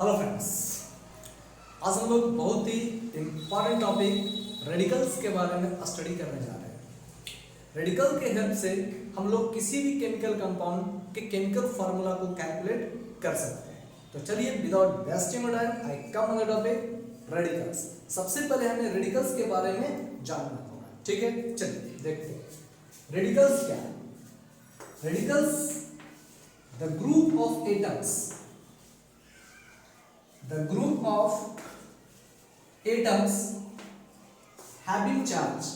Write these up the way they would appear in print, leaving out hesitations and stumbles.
Hello friends, आज हम लोग बहुत ही इम्पॉर्टेंट टॉपिक रेडिकल्स के बारे में स्टडी करने जा रहे हैं। रेडिकल के हेल्प से हम लोग किसी भी केमिकल कंपाउंड के केमिकल फार्मूला को कैलकुलेट कर सकते हैं। तो चलिए without wasting time I come on the topic radicals. सबसे पहले हमें रेडिकल्स के बारे में जानना होगा, ठीक है। चलिए देखते हैं रेडिकल्स क्या है। Radicals the group of atoms, the group of atoms having charge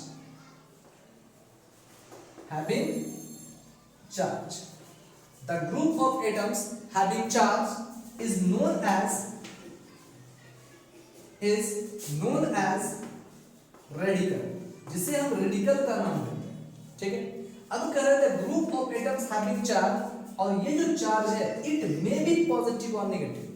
the group of atoms having charge is known as radical, जिसे हम रेडिकल का नाम देते हैं, ठीक है। अब कह रहे थे group of atoms having charge, और ये जो चार्ज है इट मे बी पॉजिटिव और नेगेटिव।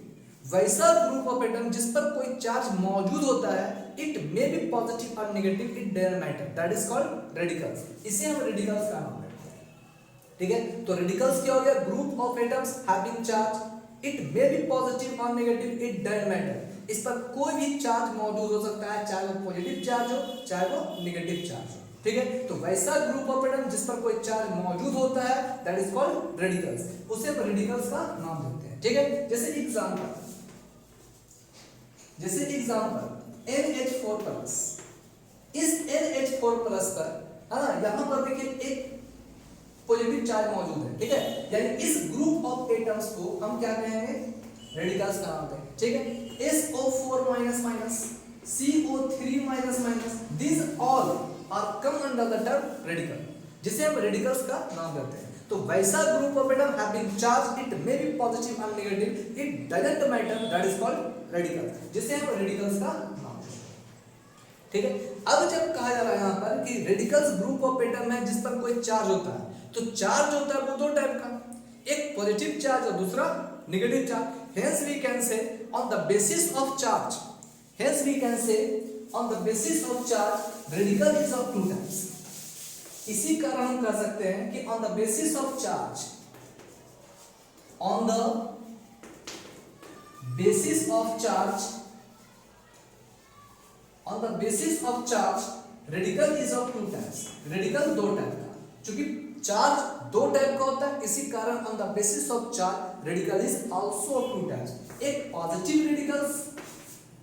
वैसा ग्रुप ऑफ एटम जिस पर कोई चार्ज मौजूद होता है, इट मे बी पॉजिटिव और negative, it doesn't matter, that is called radicals. इसे हम रेडिकल्स का नाम देते हैं, ठीक है। तो रेडिकल्स क्या हो गया? Group of atoms having charge, it may be positive और नेगेटिव, इट डजंट मैटर। इस पर कोई भी चार्ज मौजूद हो सकता है, चाहे वो पॉजिटिव चार्ज हो चाहे वो नेगेटिव चार्ज हो, ठीक है। तो वैसा ग्रुप ऑफ एटम जिस पर कोई चार्ज मौजूद होता है, दैट इज कॉल्ड रेडिकल्स। उसे हम रेडिकल्स का नाम देते हैं, ठीक है। जैसे एग्जांपल NH4 प्लस, इस NH4 प्लस पर यहां पर देखिए एक पॉजिटिव चार्ज मौजूद है, ठीक है। यानी इस ग्रुप ऑफ एटम्स को हम क्या कहेंगे? रेडिकल्स का नाम देंगे, ठीक है। SO4 minus minus, CO3 minus minus, this all are come under the term radical, जिसे हम रेडिकल्स का नाम देते हैं। तो वैसा group of atom having charge, it may be positive और negative, it doesn't matter, that is called radical, जिसे हम रेडिकल्स का नाम देते हैं, ठीक है। अब जब कहा जा रहा है यहां पर कि रेडिकल्स ग्रुप ऑफ एटम है जिस पर कोई चार्ज होता है, तो चार्ज होता है वो दो टाइप का, एक पॉजिटिव चार्ज और दूसरा negative charge. Hence we can say on the basis of charge, radical is of two types. इसी कारण हम कह सकते हैं कि on the basis of charge, radical is of two types. Radical दो टाइप का, क्योंकि चार्ज दो टाइप का होता है, इसी कारण on the basis of charge radical is also of two types. एक पॉजिटिव रेडिकल्स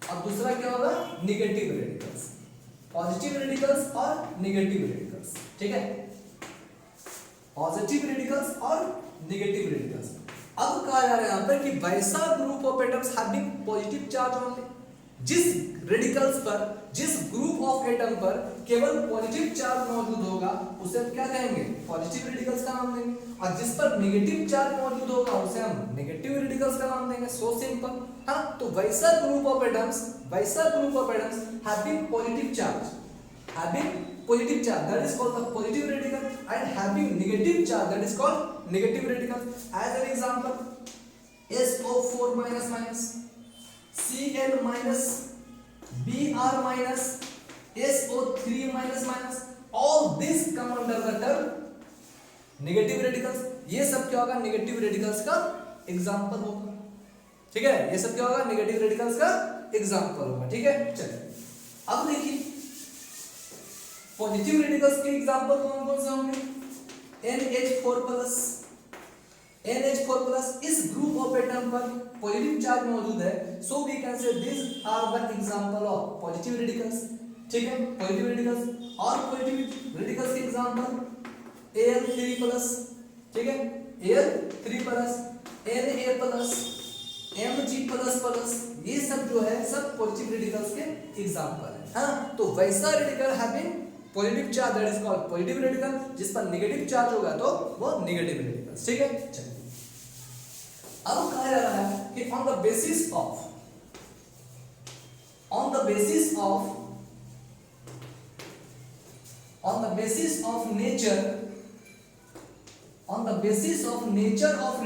और दूसरा क्या होगा? Negative radicals. पॉजिटिव रेडिकल्स और नेगेटिव रेडिकल्स, ठीक है। पॉजिटिव रेडिकल्स और नेगेटिव रेडिकल्स। अब कहा जा रहा है यहां पर कि वैसा group of atoms having positive charge only, जिस रेडिकल्स पर, जिस ग्रुप ऑफ एटम पर केवल पॉजिटिव चार्ज मौजूद होगा, उसे हम क्या कहेंगे? पॉजिटिव रेडिकल्स का नाम देंगे। और जिस पर नेगेटिव चार्ज मौजूद होगा, उसे हम नेगेटिव रेडिकल्स का नाम देंगे। So simple. हाँ, तो वैसा group of atoms having positive charge, that is called the positive radical, and having negative charge, that is called negative radical. As an example, SO4 minus minus, Cl minus, Br minus, SO3 minus minus, all this come under the term negative radicals. ये सब क्या होगा? Negative radicals का example होगा, ठीक है। ये सब क्या होगा? नेगेटिव रेडिकल्स का एग्जांपल होगा, ठीक है। चलिए अब देखिए पॉजिटिव रेडिकल्स के एग्जांपल कौन कौन से होंगे? NH4 प्लस, इस ग्रुप ऑफ एटम पर पॉजिटिव चार्ज मौजूद है, so we can say this are the example of positive radicals, ठीक है। पॉजिटिव रेडिकल्स और पॉजिटिव रेडिकल्स के एग्जांपल Al3 प्लस, ठीक है, Al3 plus, Na plus, Mg plus plus, ये सब जो है सब पॉजिटिव रेडिकल्स के एग्जांपल है। हाँ, तो वैसा radical having positive charge, that is called positive radical, जिस पर नेगेटिव चार्ज होगा तो वो नेगेटिव रेडिकल, ठीक है। चलिए अब कहा जा रहा है कि on the basis of nature of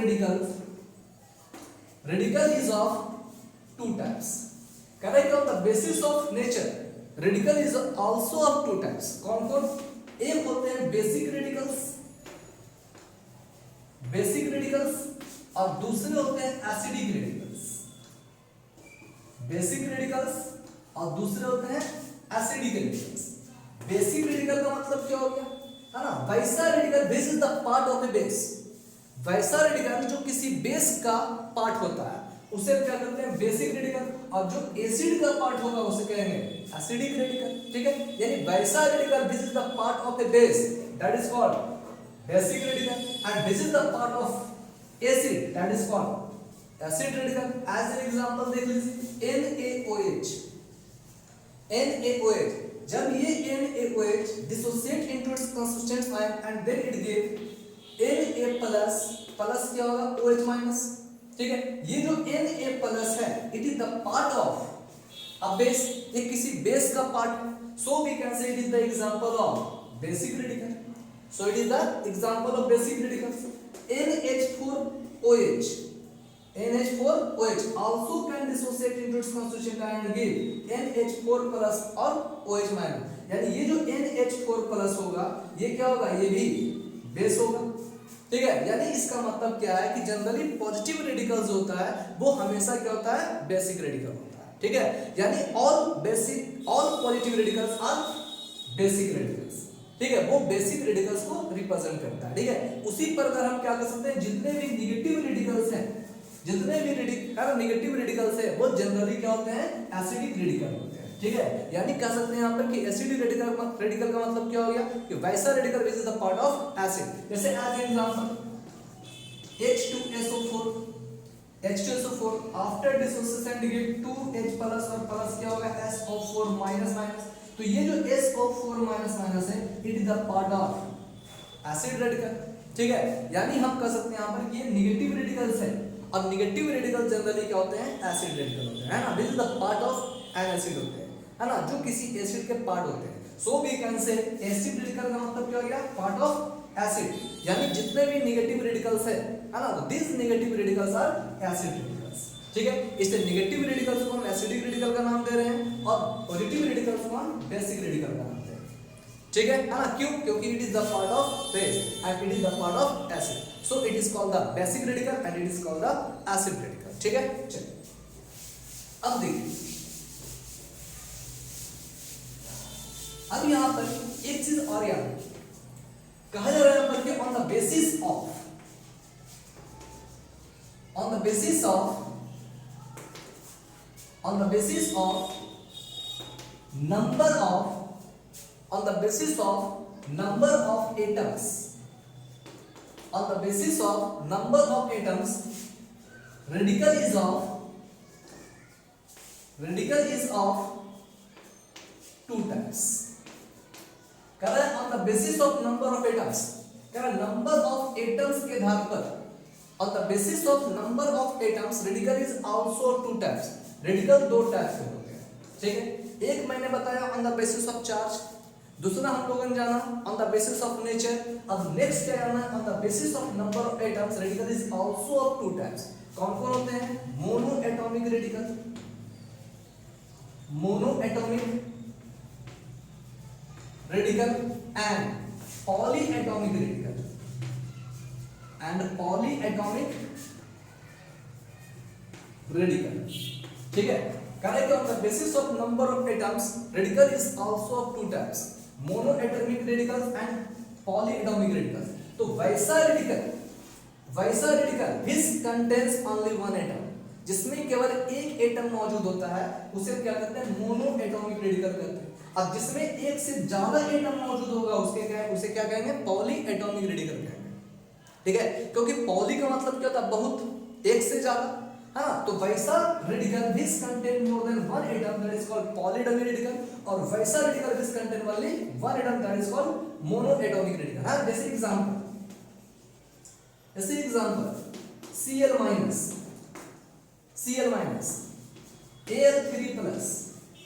radical is of two types. Correct. On the basis of nature radical is also of two types. कौन कौन? एक होते हैं बेसिक रेडिकल्स और दूसरे होते हैं एसिडिक रेडिकल्स। बेसिक रेडिकल्स और दूसरे होते हैं एसिडिक रेडिकल्स। बेसिक रेडिकल का मतलब क्या हो गया, है ना, वैसा radical, this is the part of a base, वैसा रेडिकल जो किसी बेस का पार्ट होता है उसे क्या कहते हैं बेसिक रेडिकल, और जो एसिड का पार्ट होगा उसे कहेंगे एसिडिक रेडिकल, ठीक है। यानी वैसा radical, this is the part of a base, that is called basic radical, and this is the part of acid, that is called acid radical. As an example देख लीजिए NaOH, NaOH, जब ये NaOH dissociate into its constituent ion and then it give Na plus, plus क्या होगा OH minus, ठीक है। ये जो Na प्लस है it is the part of a base, ये किसी बेस का पार्ट है, so we can say it is the example of basic radical, so it is the example of basic radical. NH4OH, NH4OH also can dissociate into its constituent and give NH4 plus और OH minus, यानी ये जो NH4 plus होगा ये क्या होगा, ये भी बेस होगा, ठीक है। यानी इसका मतलब क्या है कि जनरली पॉजिटिव रेडिकल्स होता है वो हमेशा क्या होता है बेसिक रेडिकल होता है, ठीक है। यानी all positive radicals are basic radicals, ठीक है, वो बेसिक रेडिकल्स को रिप्रेजेंट करता है, ठीक है। उसी प्रकार हम क्या कर सकते हैं, जितने भी निगेटिव रेडिकल्स हैं, जितने भी निगेटिव रेडिकल्स है वो जनरली क्या होते हैं एसिडिक रेडिकल होते हैं, ठीक है। यानी कह सकते हैं यहाँ पर कि एसिडिक रेडिकल का मतलब क्या हो गया कि वैसा radical which is the part of acid, जैसे as example H2SO4 after dissociation give 2H plus और प्लस क्या होगा SO4 माइनस माइनस, तो ये जो SO4 माइनस माइनस है it is the part of acid radical, ठीक है। यानी हम कह सकते हैं यहाँ पर कि ये निगेटिव रेडिकल्स है और निगेटिव रेडिकल जनरली क्या होते हैं एसिड रेडिकल होते हैं, है ना, this is the part of N acid होते हैं, है ना, जो किसी एसिड के पार्ट होते हैं। So we can say acid radical का मतलब क्या हो गया पार्ट ऑफ एसिड, यानी जितने भी नेगेटिव रेडिकल्स है ना, this negative radicals are acid radicals, ठीक है। इसलिए नेगेटिव रेडिकल्स को हम एसिडिक रेडिकल का नाम दे रहे हैं और पॉजिटिव रेडिकल्स को हम बेसिक रेडिकल का नाम दे रहे हैं, ठीक है ना। क्यों, क्योंकि it is the part of base and it is the part of acid, so it is called the basic radical and it is called the acid radical, ठीक है। चलिए अब देखिए, अब यहां पर एक चीज और याद रखिए, कहा जा रहा है पर कि on the basis of number of atoms radical is of two types, कह रहा है on the basis of number of atoms, कह रहा है number of atoms के आधार पर, on the basis of number of atoms radical is also two types, radical दो type के होते हैं, ठीक है। एक मैंने बताया on the basis of charge, दूसरा हम लोगों ने जाना on the basis of nature, अब नेक्स्ट क्या जाना on the basis of number of atoms radical is also of two types, कौन कौन होते हैं monoatomic radical, and polyatomic radical, ठीक है। Correct, on the basis of number of atoms radical is also of two types, monoatomic radicals and polyatomic radicals। तो वैसा radical which contains only one atom, जिसमें केवल एक एटम मौजूद होता है उसे क्या कहते हैं मोनोएटॉमिक रेडिकल कहते हैं। अब जिसमें एक से ज्यादा एटम मौजूद होगा उसे क्या कहेंगे पॉलीएटॉमिक रेडिकल कहेंगे, ठीक है। क्योंकि पॉली का मतलब क्या होता है बहुत, एक से ज्यादा, हाँ, तो वैसा radical which contain more than one atom that is called polyatomic radical, और वैसा radical which contain only one atom that is called monoatomic radical, हाँ। जैसे एग्जांपल Cl minus Al3+,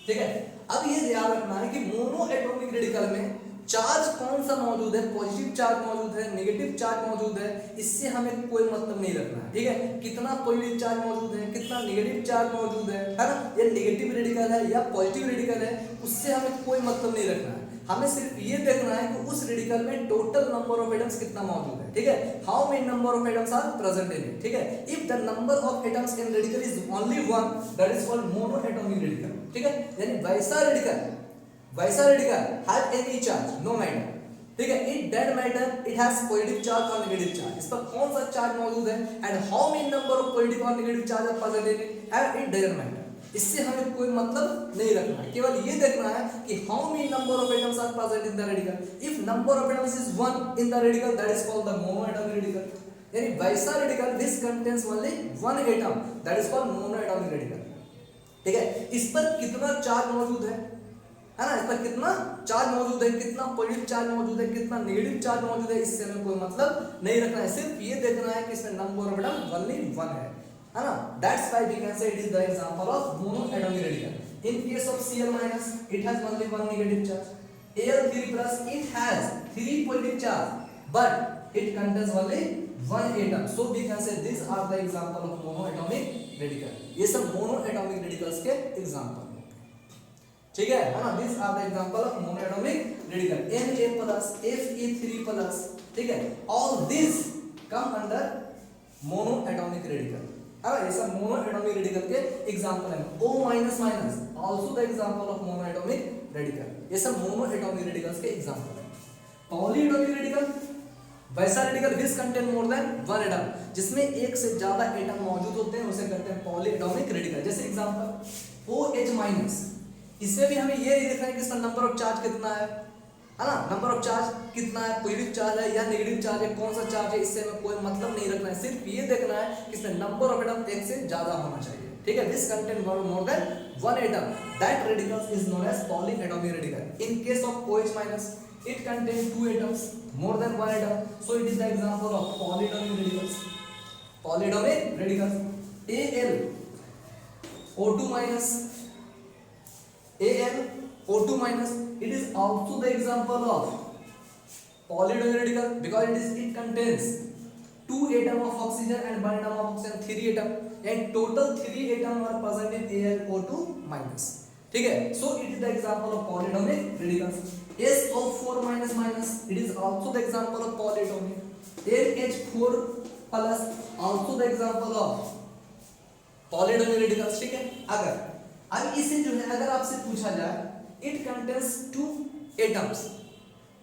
ठीक है। अब ये याद रखना है कि मोनोएटॉमिक रेडिकल में चार्ज कौन सा मौजूद है, पॉजिटिव चार्ज मौजूद है, नेगेटिव चार्ज मौजूद है, इससे हमें कोई मतलब नहीं रखना है, ठीक है। कितना पॉजिटिव चार्ज मौजूद है, कितना नेगेटिव चार्ज मौजूद है ना, ये नेगेटिव रेडिकल है या पॉजिटिव रेडिकल है, उससे हमें कोई मतलब नहीं रखना है। हमें सिर्फ ये देखना है कि उस रेडिकल में टोटल नंबर ऑफ एटम्स कितना मौजूद है, ठीक है, how many number of atoms are present in it, ठीक है। If the number of atoms in radical is only one, that is called monoatomic radical, ठीक है। यानी वैसा radical have any charge, no matter, ठीक है, it that matter it has positive charge और negative charge, इस पर कौन सा चार्ज मौजूद है and how many number of positive और negative charge are present in it, and it doesn't matter. इससे हमें कोई मतलब नहीं रखना है, केवल ये देखना है कि how many number of atoms are present in the radical. If number of atoms is 1 in the radical, that is called the monoatomic radical. यानी वैसा radical which contains only 1 atom, that is called monoatomic radical, ठीक है। इस पर कितना charge मौजूद है ना, इस पर कितना चार्ज मौजूद है, कितना पॉजिटिव चार्ज मौजूद है, कितना नेगेटिव चार्ज मौजूद है, इससे हमें कोई मतलब नहीं रखना है। सिर्फ ये देखना है कि इसमें नंबर ऑफ एटम ओनली 1 है ना। That's why we can say it is the example of monoatomic radical. In case of Cl minus, it has only one negative charge. Al3 plus, it has 3 positive charge, but it contains only one atom. So we can say these are the example of monoatomic radical. ये सब monoatomic radicals के example, ठीक है ना। These are the example of monoatomic radical. Na plus, Fe3 plus, ठीक है, all these come under monoatomic radical. ये सब मोनोएटॉमिक रेडिकल के एग्जांपल हैं। O minus minus also the example of monoatomic radical, ये सब मोनोएटॉमिक रेडिकल्स के example हैं। पॉलीएटॉमिक रेडिकल, वैसा radical which contain more than 1 atom, जिसमें एक से ज्यादा एटम मौजूद होते हैं, उसे कहते हैं पॉलीएटॉमिक रेडिकल। जैसे एग्जांपल OH माइनस, इसमें भी हमें ये नहीं देखना है कि इसका नंबर ऑफ चार्ज कितना है ना, नंबर ऑफ चार्ज कितना है, पॉजिटिव चार्ज है या नेगेटिव चार्ज है, कौन सा चार्ज है, इससे हमें कोई मतलब नहीं रखना है। सिर्फ ये देखना है कि इसमें नंबर ऑफ एटम एक से ज्यादा होना चाहिए, ठीक है। This contain more than 1 atom, that radical is known as polyatomic radical. In case of OH minus, it contain 2 atoms more than 1 atom, so it is the example of polyatomic radicals. Polyatomic radicals Al O2 minus, AlO2 minus, it is also the example of polyatomic radical because it contains 2 atom of oxygen and 1 atom of oxygen, 3 atom, and total 3 atom are present in AlO2 minus, ठीक है। So it is the example of polyatomic radicals. SO4 minus minus, it is also the example of polyatomic. NH4 plus also the example of polyatomic radicals, ठीक है। अगर अब इसे जो है अगर आपसे पूछा जाए इट कंटेन्स 2 एटम्स,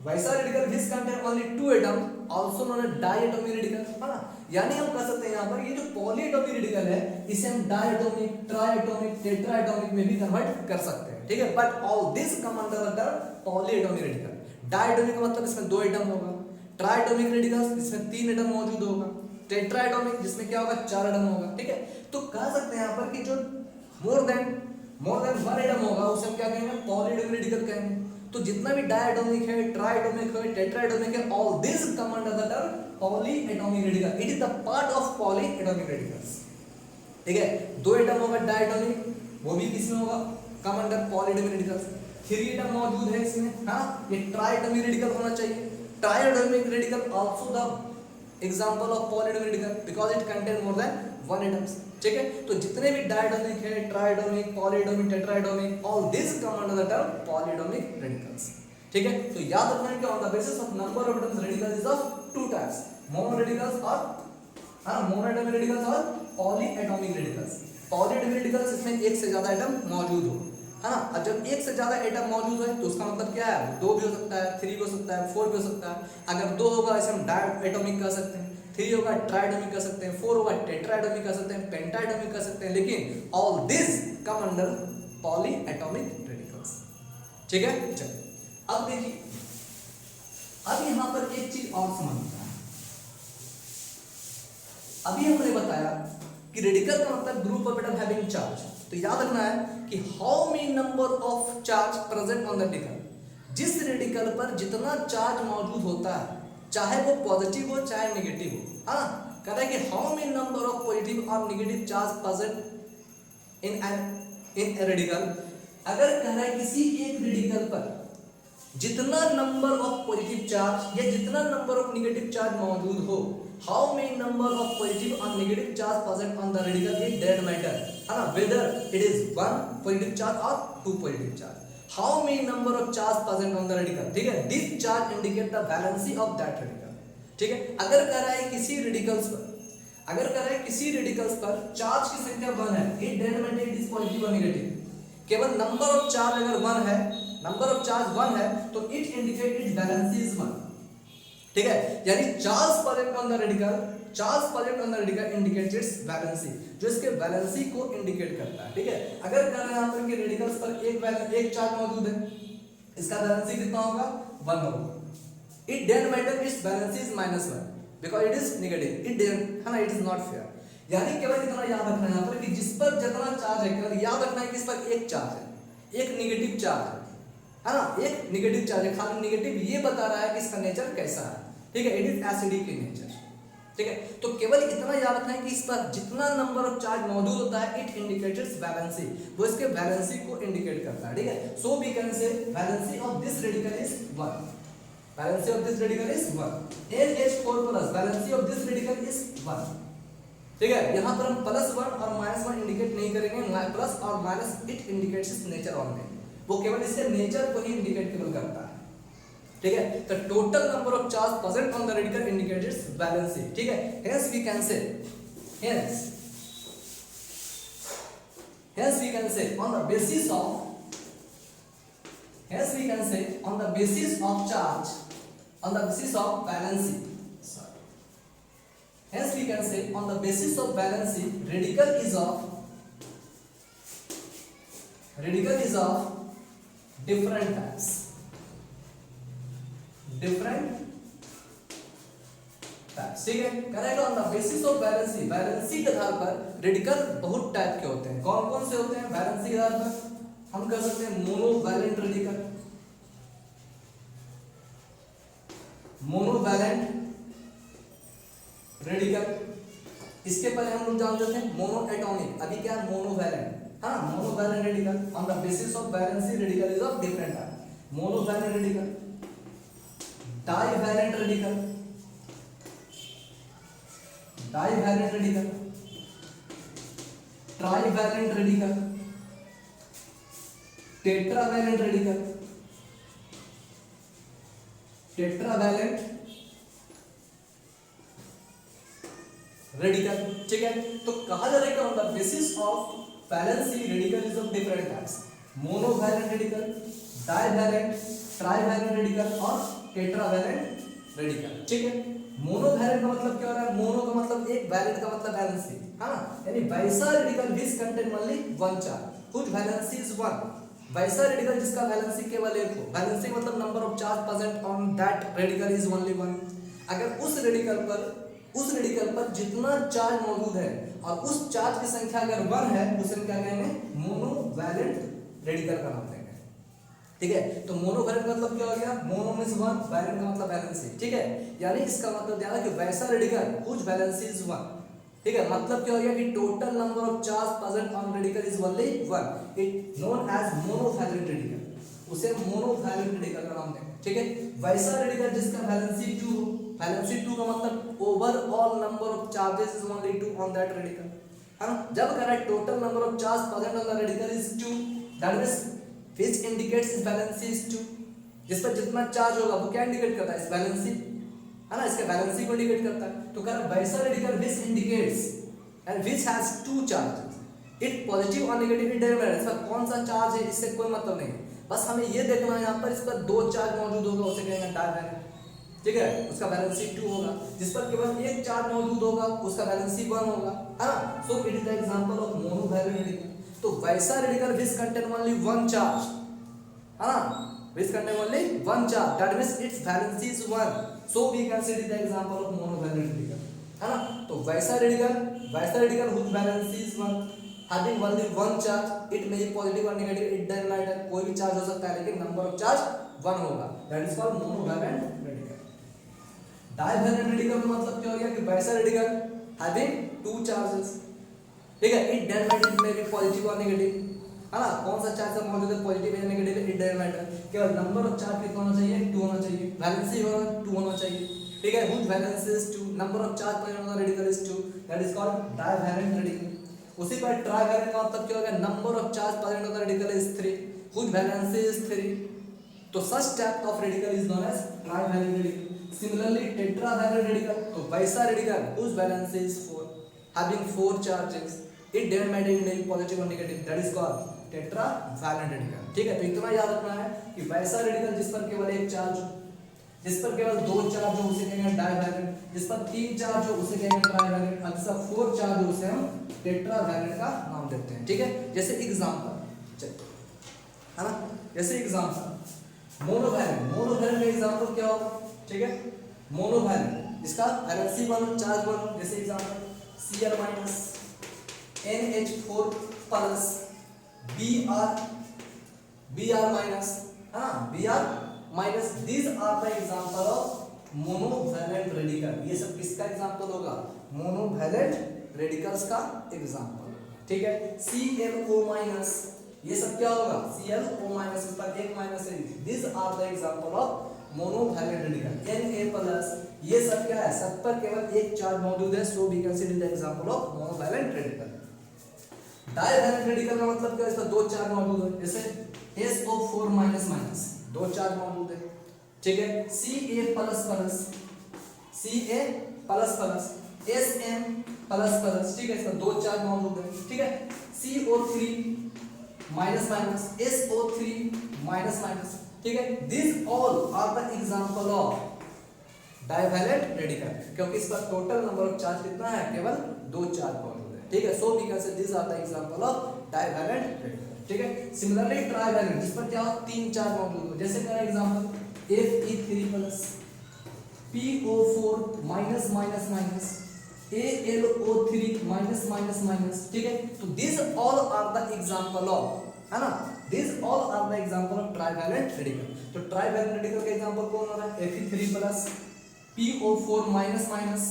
वैसा radical which contain only 2 atom, also known as diatomic radical, है ना। यानी हम कह सकते हैं यहाँ पर ये जो पॉलीएटॉमिक रेडिकल है, इसे हम डायएटॉमिक, ट्राइएटॉमिक, टेट्राएटॉमिक में भी कन्वर्ट कर सकते हैं, ठीक है। But all this come under the term polyatomic radical. Diatomic का मतलब इसमें 2 एटम होगा, ट्राइएटॉमिक रेडिकल इसमें 3 एटम मौजूद होगा, टेट्राएटॉमिक जिसमें क्या होगा 4 एटम होगा, ठीक है। तो कह सकते हैं यहाँ पर कि जो मोर देन 1 एटम होगा उसे हम क्या कहेंगे, पॉलीएटॉमिक रेडिकल कहेंगे। तो जितना भी डायएटॉमिक है, ट्राइएटॉमिक है, टेट्राएटॉमिक है, all this come under the term polyatomic radical. It is the part of polyatomic radicals, ठीक है। 2 एटम होगा डायएटॉमिक, वो भी किसमें होगा, come under polyatomic radicals. 3 atom मौजूद है इसमें, हाँ, ये ट्राइएटॉमिक रेडिकल होना चाहिए। Triatomic radical also the example of polyatomic radical because it contain more than 1 atoms, ठीक है। तो जितने भी डायएटॉमिक है, triatomic, polyatomic, tetratomic, all this come under the term polyatomic radicals, ठीक है। तो याद रखना है कि on the basis of number of atoms radicals is of 2 types, mono radicals और मोनोएटॉमिक रेडिकल्स और पॉलीएटॉमिक रेडिकल्स। पॉलीएटॉमिक रेडिकल्स इसमें एक से ज्यादा एटम मौजूद हो, है ना। और जब एक से ज्यादा एटम मौजूद है तो उसका मतलब क्या है, 2 भी हो सकता है, 3 भी हो सकता है, 4 भी हो सकता है। अगर 2 होगा इसे हम डायएटॉमिक कह सकते हैं, 3 होगा ट्राइएटॉमिक कह सकते हैं, 4 होगा टेट्राएटॉमिक कह सकते हैं, पेंटाएटॉमिक कह सकते हैं, लेकिन all this come under polyatomic radicals, ठीक है। चलिए अब देखिए, अब यहाँ पर एक चीज और समझना है। अभी हमने बताया कि रेडिकल का मतलब group of atom having charge. तो याद रखना है कि how many number of charge present on the radical. जिस रेडिकल पर जितना चार्ज मौजूद होता है, चाहे वो पॉजिटिव हो चाहे नेगेटिव हो, हाँ, कह रहा है कि how many number of positive और negative charge present in a radical. अगर कह रहा है किसी एक रेडिकल पर जितना नंबर ऑफ पॉजिटिव चार्ज या जितना नंबर ऑफ नेगेटिव चार्ज मौजूद हो, how many number of positive और negative charge present on the radical, it doesn't matter. है ना, whether it is 1 positive charge और 2 positive charge. How many number of charge present on the radical, ठीक है, this charge indicate the valency of that radical, ठीक है। अगर कह रहा है किसी रेडिकल्स पर, अगर कह रहा है किसी रेडिकल्स पर चार्ज की संख्या 1 है, it doesn't matter it is positive और नेगेटिव, केवल नंबर ऑफ चार्ज अगर 1 है, नंबर ऑफ चार्ज 1 है तो it indicate it's valency is 1, ठीक है। यानी charge present on the radical, charge present on the radical indicates its valency, जो इसके वैलेंसी को इंडिकेट करता है, ठीक है। अगर कह रहे हैं यहां पर कि रेडिकल्स पर एक चार्ज मौजूद है, इसका वैलेंसी कितना होगा, 1 होगा। It doesn't matter it's valency is -1 because it is negative, it doesn't, है ना, इट इज नॉट फेयर। यानी केवल इतना याद रखना है यहां पर कि जिस पर जितना चार्ज है, केवल याद रखना है कि इस पर एक चार्ज है, एक नेगेटिव चार्ज है ना, एक नेगेटिव चार्ज है, खाली नेगेटिव ये बता रहा है कि इसका नेचर कैसा है, ठीक है, it is acidic in nature, ठीक है। तो केवल इतना याद रखना है कि इस पर जितना नंबर ऑफ चार्ज मौजूद होता है इट इंडिकेट्स वैलेंसी, वो इसके वैलेंसी को इंडिकेट करता है, ठीक है। So we can say valency of this radical is 1, valency of this radical is 1, NH4 plus valency of this radical is 1, ठीक है। यहां पर हम +1 और -1 इंडिकेट नहीं करेंगे, प्लस और minus it indicates it's nature only, वो केवल इसके नेचर को ही इंडिकेट केवल करता है, ठीक है। The total number of charge present on the radical indicates its valency, ठीक है। Hence we can say, hence we can say on the basis of, hence we can say on the basis of charge, on the basis of valency, sorry, hence we can say on the basis of valency radical is of different types, different types, ठीक है। Correct, on the basis of valency, valency के आधार पर radical बहुत type के होते हैं। कौन कौन से होते हैं वैलेंसी के आधार पर, हम कर सकते हैं मोनोवैलेंट रेडिकल, मोनोवैलेंट रेडिकल, इसके पहले हम लोग जानते थे मोनो एटॉमिक, अभी क्या मोनोवैलेंट, हाँ, monovalent radical on the basis of valency radical is of different type, monovalent radical, divalent radical, divalent radical, trivalent radical, tetravalent radical, tetravalent radical, ठीक है। तो कहा जा रहा है कि on the basis of valency radical is of different types, monovalent radical, divalent, trivalent radical और tetravalent radical, ठीक है। मोनोवैलेंट का मतलब क्या हो रहा है, मोनो का मतलब एक, वैलेंट का मतलब वैलेंसी, है ना, यानी वैसा radical which contain only 1 charge which valency is 1, वैसा रेडिकल जिसका वैलेंसी केवल एक हो, वैलेंसी मतलब number of charge present on that radical is only 1। अगर उस रेडिकल पर जितना चार्ज मौजूद है और उस चार्ज की संख्या अगर 1 है, उसे हम क्या कहेंगे, मोनोवैलेंट रेडिकल का नाम देंगे, ठीक है। तो मोनोवैलेंट मतलब क्या हो गया, मोनो मींस 1, वैलेंट का मतलब वैलेंसी, ठीक है। यानी इसका मतलब क्या है कि वैसा रेडिकल व्हिच वैलेंसी इज 1, ठीक है। मतलब क्या हो गया कि total number of charge present on radical is only 1, it known as monovalent radical, उसे मोनोवैलेंट रेडिकल का नाम देंगे, ठीक है। वैसा रेडिकल जिसका वैलेंसी 2 हो, वैलेंसी 2 का मतलब overall number of charges is only 2 on that radical, है ना। जब कह रहा है total number of charge present on the radical is 2, that means which indicates its valency is 2, जिस पर जितना चार्ज होगा वो क्या इंडिकेट करता है, इस वैलेंसी, है ना, इसके वैलेंसी को इंडिकेट करता है। तो कह वैसा radical which indicates and which has 2 charges, it positive or negative it doesn't matter, इसका कौन सा चार्ज है इससे कोई मतलब नहीं, बस हमें ये देखना है यहाँ पर इस पर 2 चार्ज मौजूद होगा उसे कहेंगे डाइवैलेंट, ठीक है, उसका वैलेंसी 2 होगा। जिस पर केवल एक चार्ज मौजूद होगा उसका वैलेंसी 1 होगा, है ना। So it is the example of monovalent radical. तो वैसा radical which contain only 1 charge, है ना, which contain only 1 charge, that means its valency is 1, so we consider the example of monovalent radical, है ना। तो वैसा radical which valency is 1 having only 1 charge, it may be positive और negative, it doesn't matter, कोई भी charge हो सकता है लेकिन नंबर ऑफ चार्ज 1 होगा, that is called monovalent radical. Divalent radical का मतलब क्या हो गया कि वैसा रेडिकल having 2 चार्जेस, ठीक है, it doesn't matter, it may be positive और नेगेटिव, है ना, कौन सा चार्ज सब मौजूद है, पॉजिटिव या नेगेटिव, इट डजंट मैटर, केवल नंबर ऑफ चार्ज कितना होना चाहिए, 2 होना चाहिए, वैलेंसी होना 2 होना चाहिए, ठीक है। Which valency is 2, number of charge present on the radical is 2, that is called divalent radical. उसी पर ट्राइवैलेंट का मतलब क्या होगा, number of charge present on the radical is 3 whose valency is 3. तो such type of radical is known as trivalent radical. Similarly tetravalent radical, तो वैसा radical whose valency is 4 having 4 charges, it doesn't matter if it is positive or negative, that is called tetravalent radical. ठीक है, तो इतना याद रखना है कि वैसा रेडिकल जिस पर केवल एक चार्ज हो, जिस पर केवल 2 चार्ज हो उसे कहेंगे डाइवैलेंट, जिस पर 3 चार्ज हो उसे कहेंगे ट्राइवैलेंट, और जिस पर 4 चार्ज हो उसे हम टेट्रावैलेंट का नाम देते हैं। ठीक है, जैसे एग्जांपल चलिए, है ना, जैसे एग्जांपल मोनोवैलेंट, मोनोवैलेंट का एग्जांपल क्या होगा, ठीक है, मोनोवैलेंट इसका वैलेंसी 1 चार्ज 1, जैसे example Cl minus NH4 plus Br minus, हाँ Br minus, these are the example of monovalent radical। ये सब किसका एग्जांपल होगा, मोनोवैलेंट रेडिकल्स का एग्जांपल। ठीक है, ClO माइनस, ये सब क्या होगा, ClO माइनस, इस पर एक माइनस है, these are the example of monovalent radical. Na plus, ये सब क्या है, सब पर केवल एक चार्ज मौजूद है, so we can see the example of monovalent radical. Divalent radical का मतलब क्या है, इसमें 2 चार्ज मौजूद है, जैसे SO4 माइनस माइनस 2 चार्ज मौजूद है। ठीक है, Ca plus plus, Ca plus plus, Sn plus plus, ठीक है, इसमें 2 चार्ज मौजूद है। ठीक है, CO3 minus minus, SO3 minus minus. ठीक है, this all are the example of divalent radical, क्योंकि इस पर टोटल नंबर ऑफ चार्ज कितना है, केवल 2 चार्ज मौजूद है। ठीक है, so we can say this are the example of divalent radical. ठीक है, सिमिलरली ट्राइवैलेंट जिस पर क्या हो, 3 चार्ज मौजूद हो, जैसे मेरा example Fe3 plus PO4 minus minus minus, AlO3 minus minus minus. ठीक है, तो this all are the example of, है ना, this all are the example of trivalent radical. तो ट्राइवैलेंट रेडिकल का एग्जांपल कौन हो रहा है, Fe3 plus PO4 minus minus,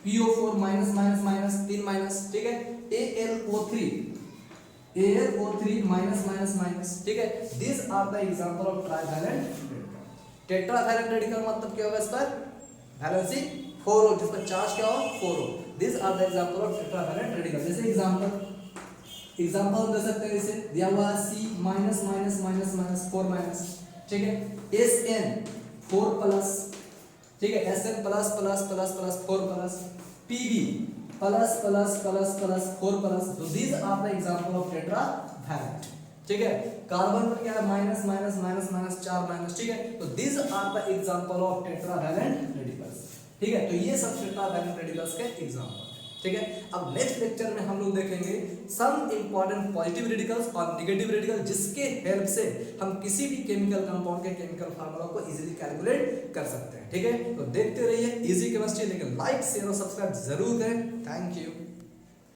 PO4 minus minus minus 3 minus. ठीक है, AlO3 माइनस माइनस माइनस। ठीक है, this are the example of trivalent radical. Tetravalent radical मतलब क्या होगा, इस पर वैलेंसी 4 हो, जिस पर चार्ज क्या हो, 4 हो। This are the example of tetravalent radical. जैसे एग्जांपल दे सकते हैं, जैसे दिया हुआ है C minus minus minus minus 4 minus. ठीक है, Sn 4 प्लस, ठीक है, Sn plus plus plus plus 4 plus, Pb plus plus plus plus 4 plus. तो these are the example of tetravalent. ठीक है, कार्बन पर क्या है, minus minus minus minus 4 minus. ठीक है, तो these are the example of tetravalent radicals. ठीक है, तो ये सब टेट्रावैलेंट रेडिकल्स के एग्जांपल। ठीक है, अब नेक्स्ट लेक्चर में हम लोग देखेंगे सम इंपॉर्टेंट पॉजिटिव रेडिकल्स और नेगेटिव रेडिकल, जिसके हेल्प से हम किसी भी केमिकल कंपाउंड के केमिकल फार्मूला को इजीली कैलकुलेट कर सकते हैं। ठीक है, तो देखते रहिए इजी केमिस्ट्री, लेकिन लाइक शेयर और सब्सक्राइब जरूर करें। Thank you.